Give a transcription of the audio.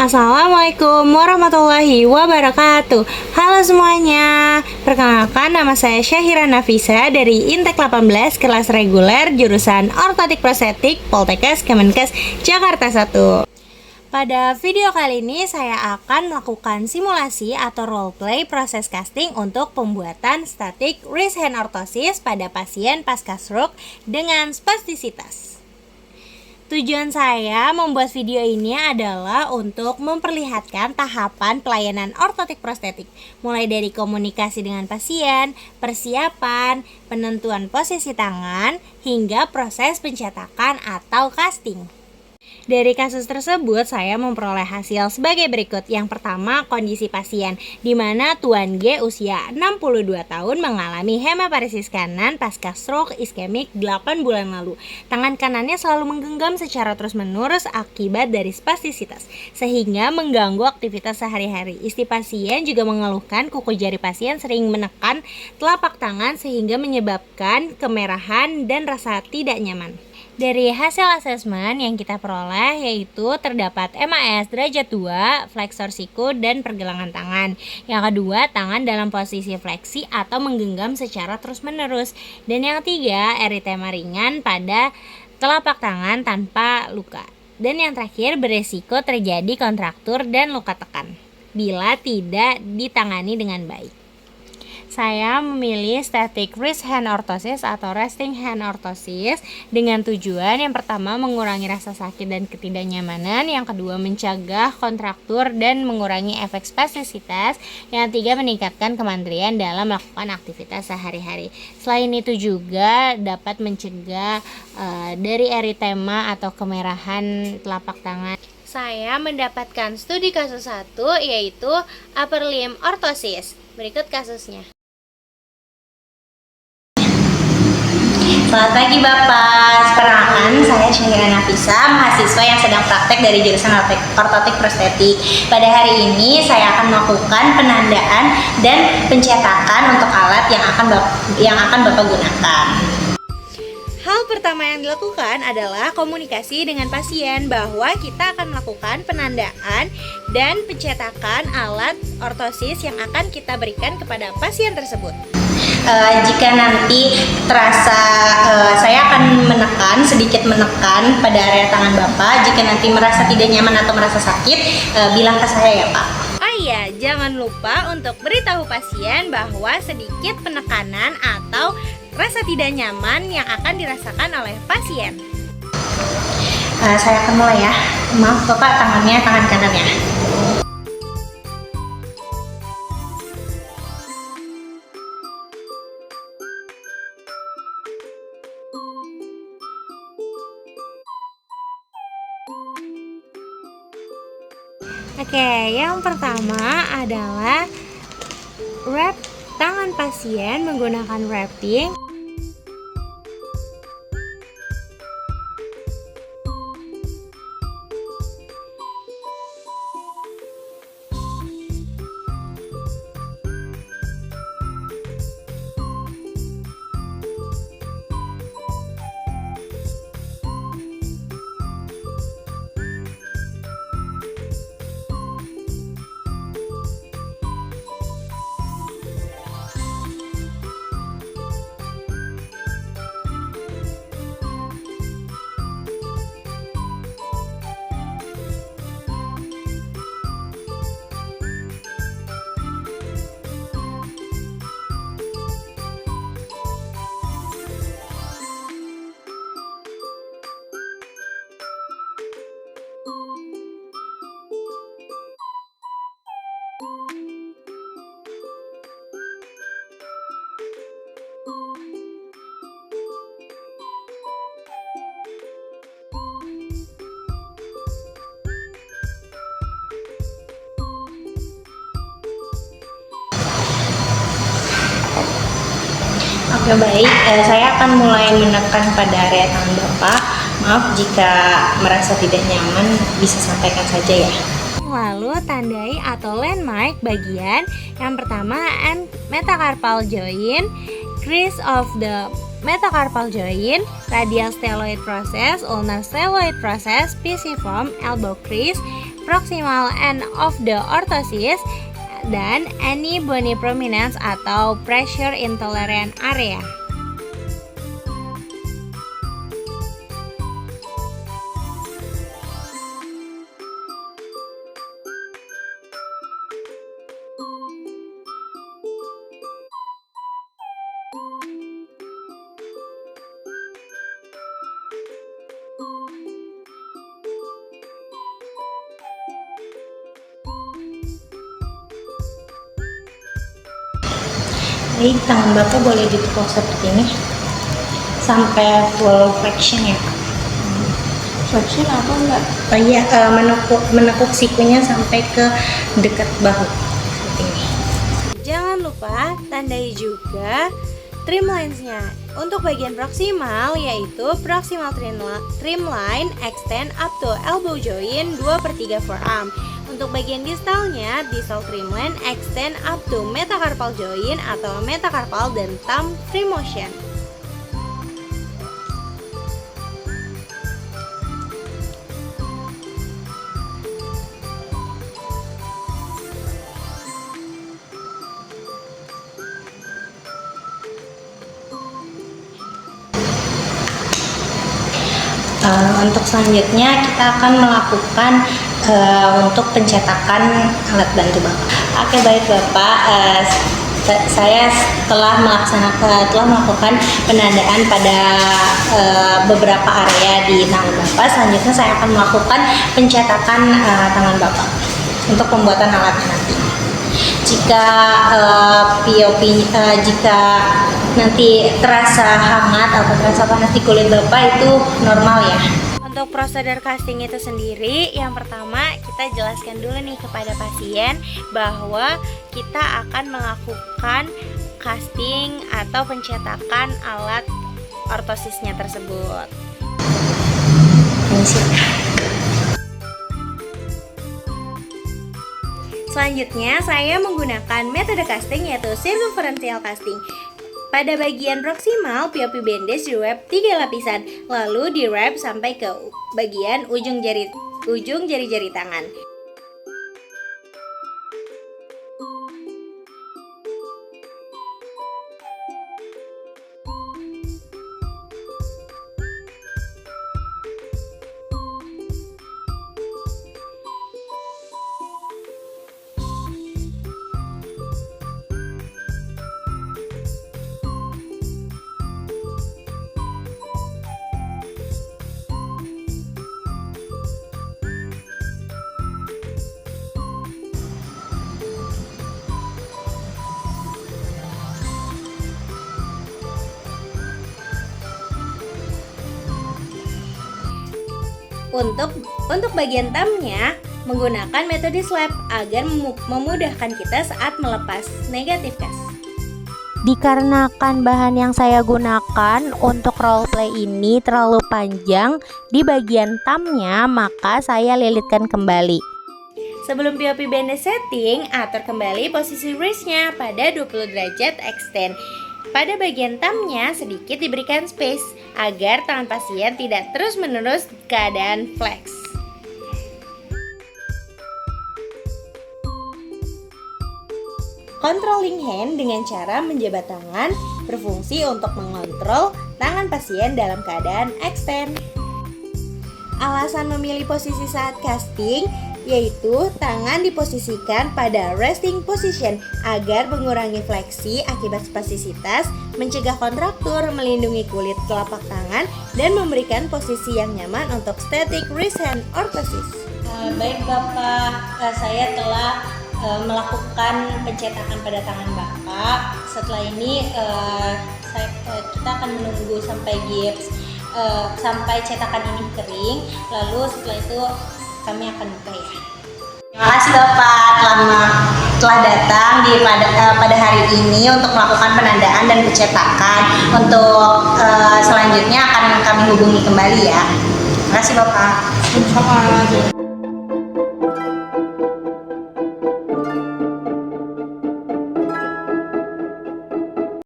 Assalamualaikum warahmatullahi wabarakatuh. Halo semuanya, perkenalkan nama saya Syahira Nafisa dari Intek 18 kelas reguler jurusan Ortotik Prostetik Poltekkes Kemenkes Jakarta 1. Pada video kali ini saya akan melakukan simulasi atau role play proses casting untuk pembuatan static wrist hand orthosis pada pasien pasca stroke dengan spastisitas. Tujuan saya membuat video ini adalah untuk memperlihatkan tahapan pelayanan ortotik prostetik, mulai dari komunikasi dengan pasien, persiapan, penentuan posisi tangan, hingga proses pencetakan atau casting. Dari kasus tersebut, saya memperoleh hasil sebagai berikut. Yang pertama, kondisi pasien, di mana Tuan G usia 62 tahun mengalami hemaparesis kanan pasca stroke iskemik 8 bulan lalu. Tangan kanannya selalu menggenggam secara terus-menerus akibat dari spastisitas, sehingga mengganggu aktivitas sehari-hari. Istri pasien juga mengeluhkan kuku jari pasien sering menekan telapak tangan sehingga menyebabkan kemerahan dan rasa tidak nyaman. Dari hasil asesmen yang kita peroleh yaitu terdapat MAS derajat 2, flexor siku dan pergelangan tangan. Yang kedua, tangan dalam posisi fleksi atau menggenggam secara terus-menerus. Dan yang ketiga, eritema ringan pada telapak tangan tanpa luka. Dan yang terakhir, beresiko terjadi kontraktur dan luka tekan bila tidak ditangani dengan baik. Saya memilih static wrist hand orthosis atau resting hand orthosis dengan tujuan yang pertama mengurangi rasa sakit dan ketidaknyamanan, yang kedua mencegah kontraktur dan mengurangi efek spastisitas, yang ketiga meningkatkan kemandirian dalam melakukan aktivitas sehari-hari. Selain itu juga dapat mencegah dari eritema atau kemerahan telapak tangan. Saya mendapatkan studi kasus 1 yaitu upper limb orthosis. Berikut kasusnya. Selamat pagi Bapak, perkenalkan saya Syahira Nafisa, mahasiswa yang sedang praktek dari jurusan ortotik prostetik. Pada hari ini saya akan melakukan penandaan dan pencetakan untuk alat yang akan Bapak gunakan. Hal pertama yang dilakukan adalah komunikasi dengan pasien bahwa kita akan melakukan penandaan dan pencetakan alat ortosis yang akan kita berikan kepada pasien tersebut. Jika nanti terasa saya akan sedikit menekan pada area tangan Bapak. Jika nanti merasa tidak nyaman atau merasa sakit, bilang ke saya ya Pak. Oh iya, jangan lupa untuk beritahu pasien bahwa sedikit penekanan atau rasa tidak nyaman yang akan dirasakan oleh pasien. Saya akan mulai ya. Maaf Bapak, tangan kanan ya. Oke, yang pertama adalah wrap tangan pasien menggunakan wrapping. Oke baik, saya akan mulai menekan pada area tangan Bapak. Maaf jika merasa tidak nyaman, bisa sampaikan saja ya. Lalu tandai atau landmark bagian yang pertama metacarpal joint, crease of the metacarpal joint, radial styloid process, ulnar styloid process, pisiform, elbow crease, proximal end of the orthosis, dan any bony prominence atau pressure intolerant area. Baik, tangan Bapak boleh ditekuk seperti ini sampai full flexion ya. Flexion apa enggak? Oh iya, menekuk sikunya sampai ke dekat bahu seperti ini. Jangan lupa tandai juga trim lines-nya. Untuk bagian proksimal yaitu proximal trim line extend up to elbow joint 2/3 forearm. Untuk bagian distalnya, distal trim line extend up to metacarpal joint atau metacarpal dan thumb free motion. Untuk selanjutnya kita akan melakukan untuk pencetakan alat bantu Bapak. Oke, baik Bapak, saya telah melakukan penandaan pada beberapa area di tangan Bapak. Selanjutnya saya akan melakukan pencetakan tangan Bapak untuk pembuatan alatnya nanti. Jika jika nanti terasa hangat atau terasa panas di kulit Bapak, itu normal ya. Untuk prosedur casting itu sendiri, yang pertama kita jelaskan dulu nih kepada pasien bahwa kita akan melakukan casting atau pencetakan alat ortosisnya tersebut. Selanjutnya saya menggunakan metode casting yaitu circumferential casting. Pada bagian proksimal, POP bandage di-wrap 3 lapisan, lalu di-wrap sampai ke bagian ujung jari-jari tangan. Untuk bagian thumbnya menggunakan metode slap agar memudahkan kita saat melepas negatif cast. Dikarenakan bahan yang saya gunakan untuk role play ini terlalu panjang di bagian thumbnya, maka saya lilitkan kembali. Sebelum POP bandage setting, atur kembali posisi wrist-nya pada 20 derajat extend. Pada bagian thumbnya sedikit diberikan space agar tangan pasien tidak terus-menerus keadaan flex. Controlling hand dengan cara menjabat tangan berfungsi untuk mengontrol tangan pasien dalam keadaan extend. Alasan memilih posisi saat casting yaitu tangan diposisikan pada resting position agar mengurangi fleksi akibat spastisitas, mencegah kontraktur, melindungi kulit telapak tangan, dan memberikan posisi yang nyaman untuk static wrist hand orthosis. Baik Bapak, saya telah melakukan pencetakan pada tangan Bapak. Setelah ini kita akan menunggu sampai gips, sampai cetakan ini kering. Lalu setelah itu kami akan buka ya. Terima kasih Bapak telah datang pada hari ini untuk melakukan penandaan dan pencetakan. Untuk selanjutnya akan kami hubungi kembali ya. Terima kasih Bapak. Sama.